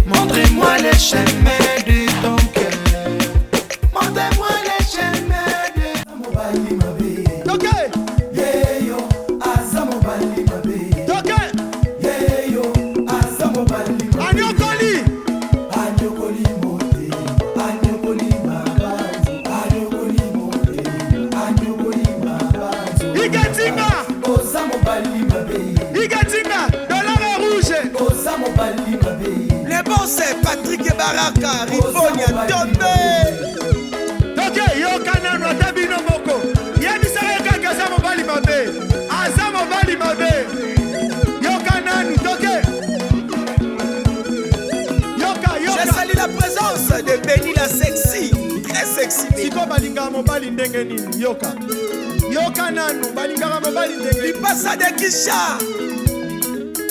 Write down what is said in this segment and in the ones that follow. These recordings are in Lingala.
Montrez-moi les chemins de ton cœur. Montrez-moi les chemins de ton cœur. Ok. Yeyo, azamobali mabe. Ok. Yeyo, azamobali mabe. Anyokoli. Anyokoli mote. Anyokoli mabazi. Anyokoli mote. Anyokoli mabazi. Igatinga. Ozamobali mabe. Igatinga. Les bons c'est Patrick et Baraka, Rifonia, Tombe. Ok, yo kanano tabino moko. Yebisa yaka kaza mobali mabe. Aza mobali mabe. Yo kanano, ok. Yoka. Je salue la présence de Benny la sexy, très sexy. Siko balinga mobali ndenge nini, yoka. Yoka nanu, balinga mobali ndenge. Lipasa de Kisha.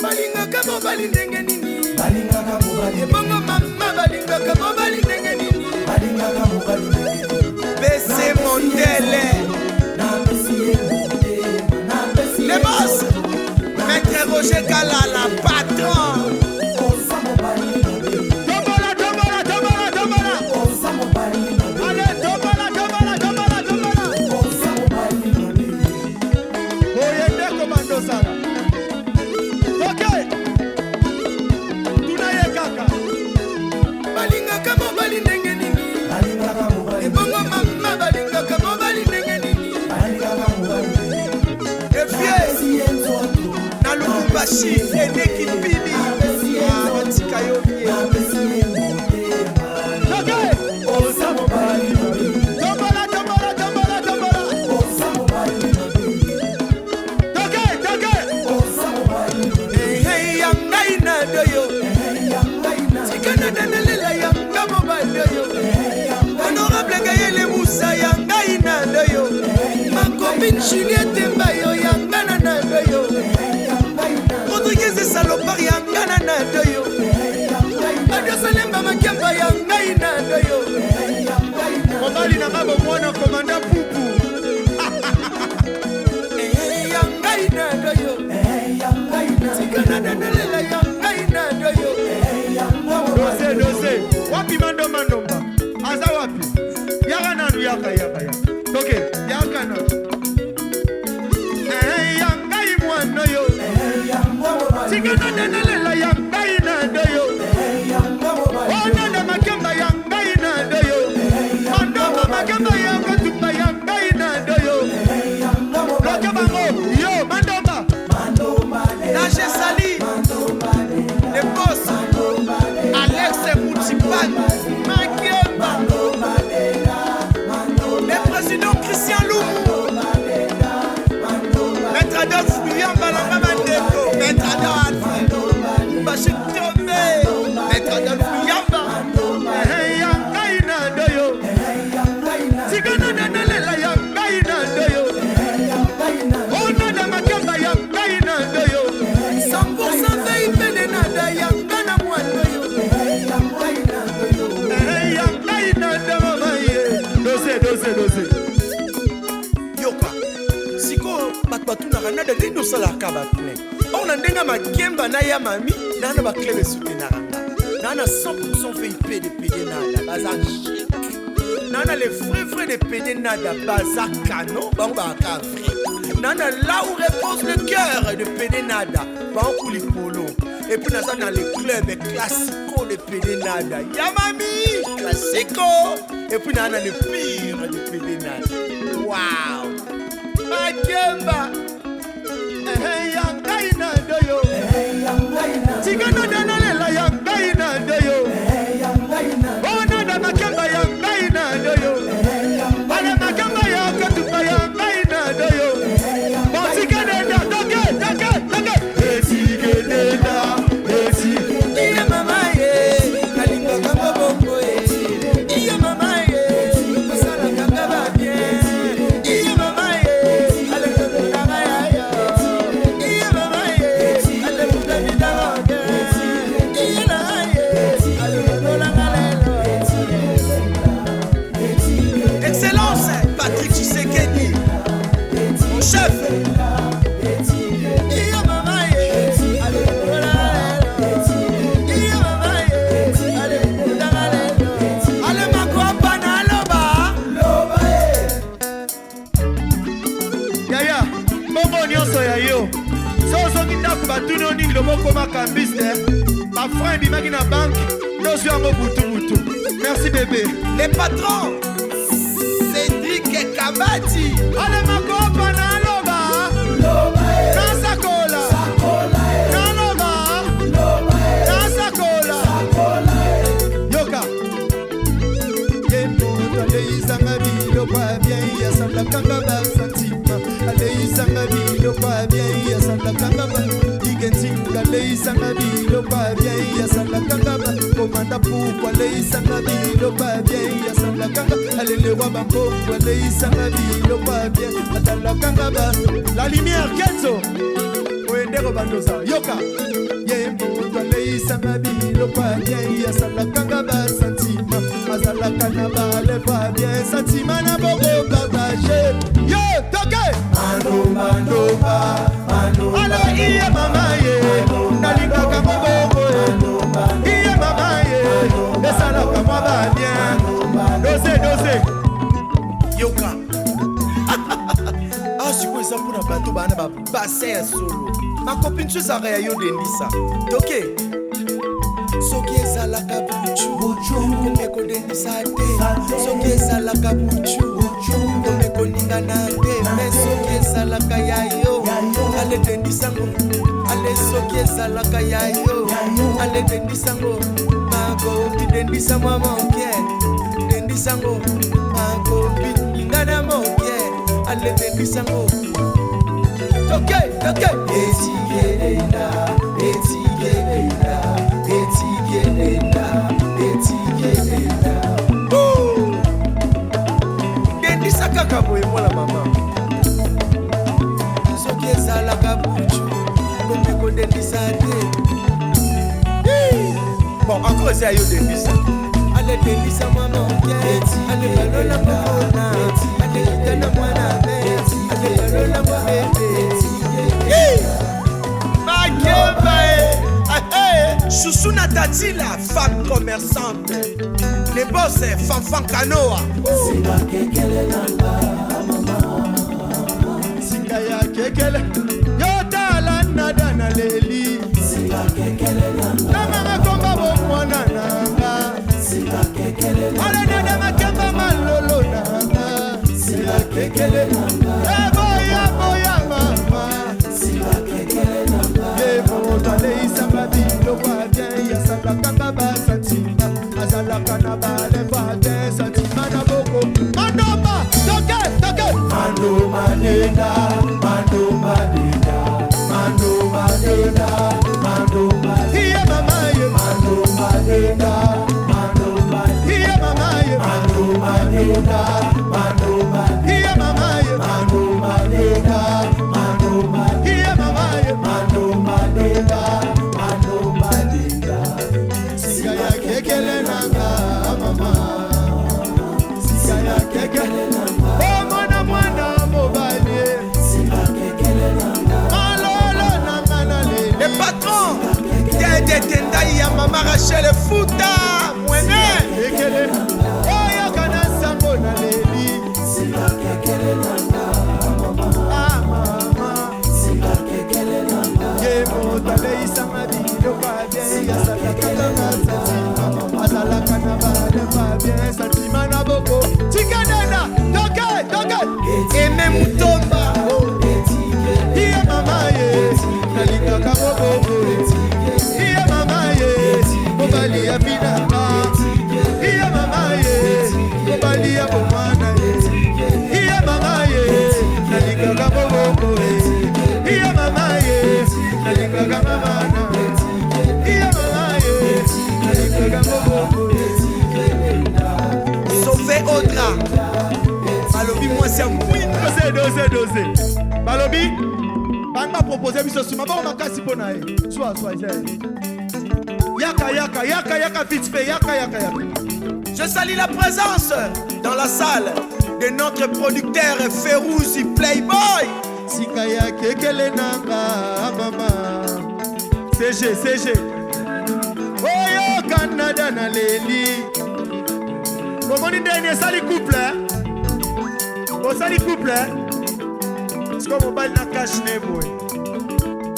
Balinga kamo bali ndenge nini? Balinga kamo bali. Ebongo mama balinga kamo bali ndenge nini? Balinga kamo bali ndenge nini? Bese Mondele. Na besi Mondele. Les boss. Maître Roger Kalala, patron. Osamo bali. Tombola. Osamo bali. Allez, tombola. Osamo bali. Oyende commando sala. Ok. Tunaye kaka. Balinga kamo bali ndenge nini? Balinga kamo bali. Ebongo mama balinga kamo bali ndenge nini? Balinga kamo bali. Efie. Na Lubumbashi eneki pili. Atika yo bien. Ok. Osamo bali. Tombola. Osamo bali. Ok. Osamo bali. Doyo. Tikana danelela yanga mobile doyo. Honorable Gayele Moussa yanga ina doyo. Ma copine Juliette Mbayo yanga na doyo. Rodriguez et Salopard yanga na doyo. Adio Salemba Makemba yanga ina doyo. Mobali na mabo mwana komanda pupu. Yanga ina doyo. Tikana danelela yanga ina doyo. Dose. Wapi mandomba. Aza wapi? Yaka nanu yaka. Ok, yaka nanu. Yanga imwano yo. Tikana danelela yanga ina doyo. Ona na makemba yanga ina doyo. Mandomba makemba yanga tupa yanga ina doyo. Loka bango, yo mandomba. Naje Sali, les boss, Alex Moutipan, Makemba, le président Christian Loumou, Maître Adolphe William Balanga Mandeko, Maître Adolphe, Bachir Tomé, Maître Adolphe William Yangaina Doyo, Tigana Nanelela Yangaina Doyo, Ona de Makemba Yangaina Doyo. 100% VIP de nada yangana mwana yo. Yangaina mama ye. Dose. Yoka. Siko batbatu na nada lindo sala kaba plein. On a ndenga makemba na ya mami na ba clé soutenir anga. Na 100% VIP de PD nada baza chic. Na les frais de PD nada baza cano bamba kafri. Nana là où repose le cœur de Pédénada, Bankou les polo. Et puis dans les clubs classico de Pédénada, Yamami, classico. Et puis dans les pires de Pédénada. Waouh! Makemba, Yangaina doyo. Tigana danelela Yangaina doyo. Ona da Makemba Yangaina doyo. Ala Makemba yakatupa Yangaina doyo. chef. Iya mama ye. Allez, voilà. Iya mama ye. Allez, dangale. Allez, makwapa na loba. Loba ye. Yaya, bongo nyonso ya yo. Soso kindako batuno nini loboko makambiste. Ma frère bimaki na banque. Dosu yango butu. Merci bébé. Les patrons. Cédric et Kabati. Allez makopa na loba. Loba ye. Na sakola. Sakola ye. Na loba. Loba ye. Na sakola. Sakola ye. Yoka. Yembo aleisanga bilo kwa bien ya sala kanga ba santima. Aleisanga bilo kwa bien ya sala kanga ba. Igentinga aleisanga bilo kwa bien ya sala kanga ba. Komanda pourquoi aleisanga bilo kwa bien ya sala kanga. Alele wa bambo aleisanga bilo kwa bien atala kanga ba. La lumière Kenzo. Oendero bandoza. Yoka. Yembo aleisanga bilo kwa bien ya sala kanga ba santima. Azala kanaba le va bien santima na bobo partage. Yo toke. Mando. Alo iye mama ye. Nalinga kama bobo. Iye mama ye. Esala kama ba bien. Dose. Yoka. Ah si quoi ça pour na bateau bana ba bassin solo. Ma copine tu ça ya yo dendisa. Toke. Soki ezalaka buchu komeko dendisa te soki ezalaka buchu komeko ningana te mais soki ezalaka ya yo ale dendisango ale soki ezalaka ya yo ale dendisango makopi dendisa mwa moke dendisango makopi ningana moke ale dendisango toke etigelenda dendisa kaka boye mwana mama soki ezalaka buchu komeko dendisa te bon encore eza yo dendisa ale dendisa mwana oke ale balola mwana ale kitana mwana me ale balola mwabebe Chouchou Natati, la femme commerçante. Les boss, Fanfan Kanoa. Sika kekele nanga, Sika ya kekele. Yota la nada na leli. Sika kekele nanga. Namanga komba bo mwana nanga. Sika kekele nanga. Ala nada makamba malolo nanga. Sika kekele nanga. Boya mama. Sika kekele nanga. Yevo tale isamba bilo kwa bien ya sala kanga ba santima. Azala kanaba le va bien santima na boko. Mandoba, toke. Mando madeda. Hiya mama ye. Mando madeda. Hiya mama ye. Mando madeda. Hiya mama ye. Mando madeda. Hiya mama ye. Mando madeda. Sika ya kekele nanga mama. Sika ya kekele nanga. Oh mwana mobile. Sika kekele nanga. Malolo nanga na le. Le patron. Dede tendai ya mama Rachel Futa. Mwene. Kekele nanga. Oh yakana sambo na leli. Sika kekele nanga mama. Ah mama. Sika kekele nanga. Yemo tale isama bilo kwa bien ya sala kanga santima. Azala kanaba le va bien santima na boko. Tikadena, toke. Eme mutomba. Iya mama ye. Nalinga kama bobo. Iya mama ye. Mobali ya binama. Iya mama ye. Mobali ya bomana ye. Iya mama ye. Nalinga kama bobo. Iya mama ye. Nalinga kama mana. Iya mama ye. Nalinga kama bobo. Sauver Audra. Balobi moi c'est un win. Dose. Balobi. Banga proposer biso suma ba makasi pona ye. Soit Yaka vite fait. Yaka. Je salue la présence dans la salle de notre producteur Férouzi Playboy. Sika ya kekele nanga mama CG Oyo Canada na leli Komoni ndenge sali couple Sali couple Siko mobile na cash nebo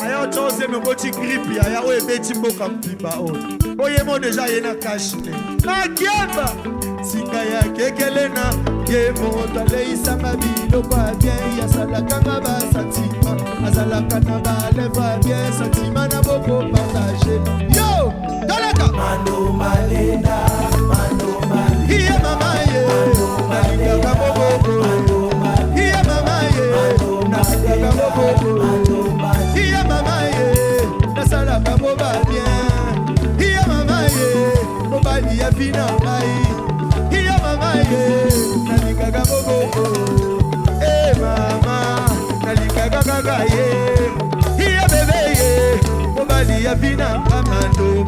Aya chose me boti grippe aya oye beti mboka mpiba Oye mo deja ye na cash ne Na kiemba Sika ya kekele na Yemo tale isanga biloko bien Yasalaka nga ba satima Azalaka na ba leva bien Satima na boko partage Yo! Daleka! Mando malena Hiya mama ye Nalingaka boko Hiya mama ye Nalingaka boko Hiya mama ye Nasalaka boba bien Hiya mama ye Mobali ya fina mai Hiya mama ye Nalingaka boko Eh mama Nalingaka kaka ye Hiya bebe ye Mobali ya fina Mando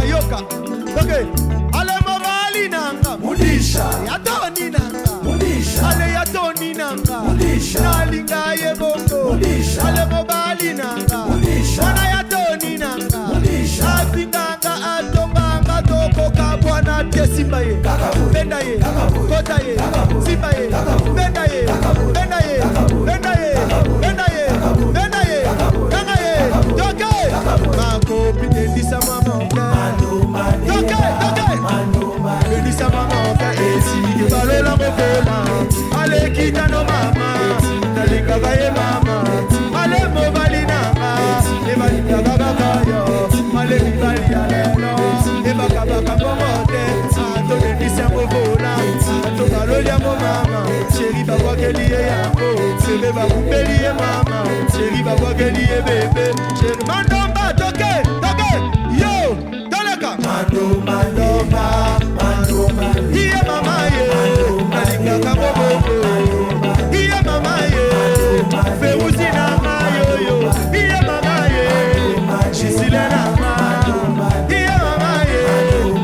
Yoka. Okay. Ale mobali nanga. Mudisha. Yatoni nanga. Mudisha. Ale yatoni nanga. Mudisha. Nalinga ye bongo. Mudisha. Ale mobali nanga. Mudisha. Wana yatoni nanga. Mudisha. Afinganga atonganga toko kabwana te simba ye. Benda ye. Kota ye. Simba ye. Benda ye. Benda ye. Benda ye. Benda ye. Benda ye. Kanga ye. Toke. Mako pide disa mama. Elisa mama ka esi balola mokola ale kita no mama nalinga kaye mama ale mobali nanga ebali kaka yo ale bali alelo ebaka bomote ato elisa mokola ato balola mama chéri bakwa keliye yako bebe bakupeliye mama chéri bakwa keliye bebe chéri mandomba toke yo talaka mandomba Hiya mama ye, nalinga kaboko. Hiya mama ye, feuzi na mayo. Hiya mama ye, shisile na ma. Hiya mama ye,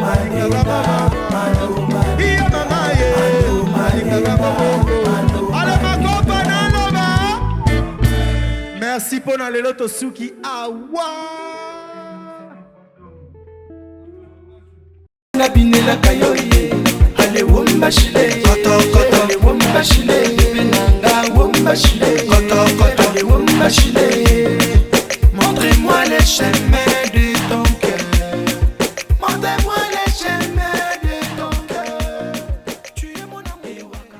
nalinga kaboko. Hiya mama ye, nalinga kaboko. Ale makopa na loba. Merci pour le loto suki awa. Binela kayoye ale wombashile ale wombashile benanga wombashile ale wombashile